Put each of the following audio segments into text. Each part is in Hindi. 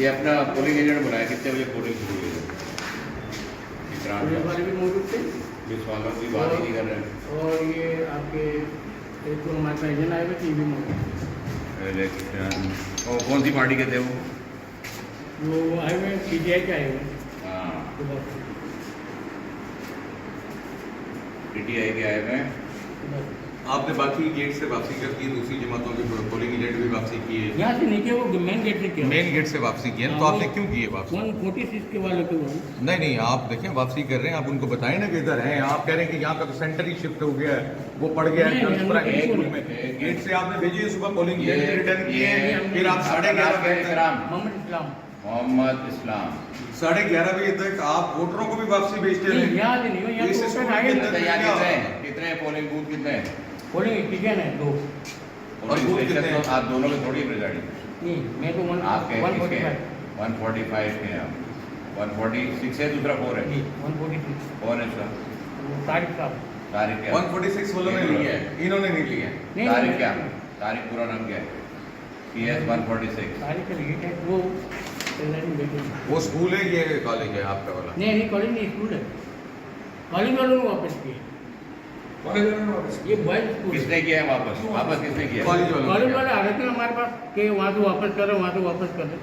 ये अपना पोलिंग एजेंट बनाया, कितने बजे पोलिंग शुरू हुई है? पुलिस वाले भी मौजूद थे पुलिस वालों की बात ही नहीं कर रहे हैं। और ये आपके एक तो हमारे पास एजेंट आए हुए थे, ये भी मौजूद थे। इलेक्शन और कौन सी पार्टी के थे वो? आए हुए PTI के आए हुए हाँ, सुबह PTI के आए हुए हैं। आपने बाकी गेट से वापसी कर दी, दूसरी जमातों के पोलिंग एजेंट भी वापसी किए, यहाँ से नीचे वो मेन गेट से किया मेन गेट से वापसी किए, तो आपने क्यों किए वापसी? 146 के वाले के वो नहीं, आप देखें वापसी कर रहे हैं, आप उनको बताएं ना कि इधर हैं। आप कह रहे हैं कि यहाँ का तो सेंटर ही शिफ्ट हो गया है, वो पड़ गया है ट्रांसफर स्कूल में। गेट से आपने भेजी सुबह पोलिंग एजेंट रिटर्न किए हैं, फिर आप 11:30 बजे मोहम्मद इस्लाम 11:30 बजे तक आप वोटरों को भी वापसी भेजते रहे। याद नहीं हो, यहाँ इस तो स्कूल ओपन के आए अंदर नहीं। यहाँ कितने पोलिंग बूथ कितने हैं? पोलिंग स्टेशन है 2 और बूथ कितने हैं? तो आप दोनों में थोड़ी प्रिजाइडिंग, नहीं, मैं तो आपके 145 145 के हैं, 146 है, दूसरा 4 है। 146 कौन है इसका? तारीख साहब तारीख क्या? 146 वालों ने लिया है, इन्होंने नहीं लिया है। नहीं, तारीख नहीं, क्या? नहीं। तारीख पूरा नाम क्या है? PS 146। तारीख का लिखा है वो नहीं बेटे। वो स्कूल है, ये कॉलेज है आपका वाला? नहीं कॉलेज नहीं, स्कूल है। कॉलेज वालों ने वापस किए, ये बॉयज स्कूल किसने किया है वापस? वापस किसने किया? कॉलेज वालों ने कॉलेज किया। वाले आ रहे थे हमारे पास कि वहाँ से वापस कर रहे, वहाँ से वापस कर रहे।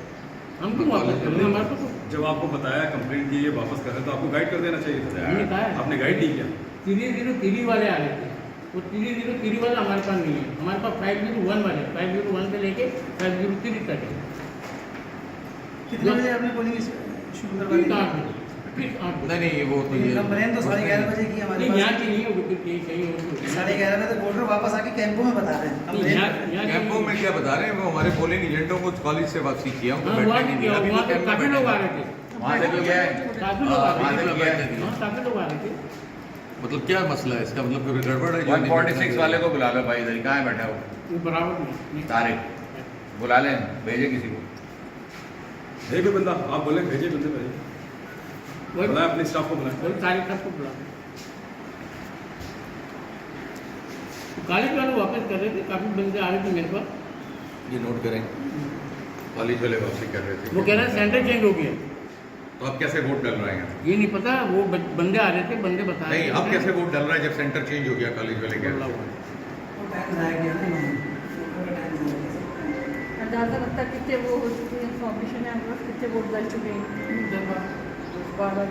हम क्यों वापस कर रहे? हमारे पास जब आपको बताया कंप्लेंट की ये वापस कर रहे तो आपको गाइड कर देना चाहिए था। हमने कहा है आपने गाइड नहीं किया। 303 वाले आ रहे थे, वो 303 वाले हमारे पास नहीं है। हमारे पास 501 वाले, 501 से लेके 503 तक है। कितने बजे आपने पोलिंग शुरू करवा दी? 8 बजे। नहीं, वो तो ये कंप्लेन तो 11:30 बजे की हमारे नहीं, यहाँ पास। की नहीं होगी, फिर कहीं होगी। 11:30 बजे तक वोटर वापस आके कैंपों में बता रहे हैं। नहीं, यहाँ कैंपों में क्या बता रहे हैं? वो हमारे पोलिंग एजेंटों को कॉलेज से वापसी किया, उनको वहाँ बैठने नहीं दिया। अभी वहाँ वो तो कैंप में काफी लोग आ बैठे रहे थे, वहाँ से भी क्या है? काफी लोग आ वहाँ रहे से थे, भी क्या है? हाँ, काफी लोग आ रहे थे। मतलब क्या मसला है इसका? मतलब कोई गड़बड़ है? 146 वाले को बुला लो भाई, इधर कहाँ है बैठा वो? वो बराबर नहीं। तारिक बुला लें, भेजे किसी को। है कोई बंदा, आप बोले भेजिए बंदे भेजिए, वही बुलाए अपने स्टाफ को बुलाए। वही तारीख सबको बुला, कॉलेज वाले वापस कर रहे थे, काफी बंदे आ रहे थे मेरे पास। ये नोट करें, कॉलेज वाले वापसी कर रहे थे। वो कह रहे हैं सेंटर चेंज हो गया। तो अब कैसे वोट डल रहे हैं? ये नहीं पता, वो बंदे आ रहे थे, बंदे बता रहे नहीं, अब कैसे वोट डल रहा है जब सेंटर चेंज हो गया? कॉलेज वाले कह रहे थे। वो टाइम जाया गया ना उन्होंने। ज़्यादा लगता है कितने वो हो चुके हैं, इन्फॉर्मेशन है हमारे पास, कितने वोट डल चुके हैं। 12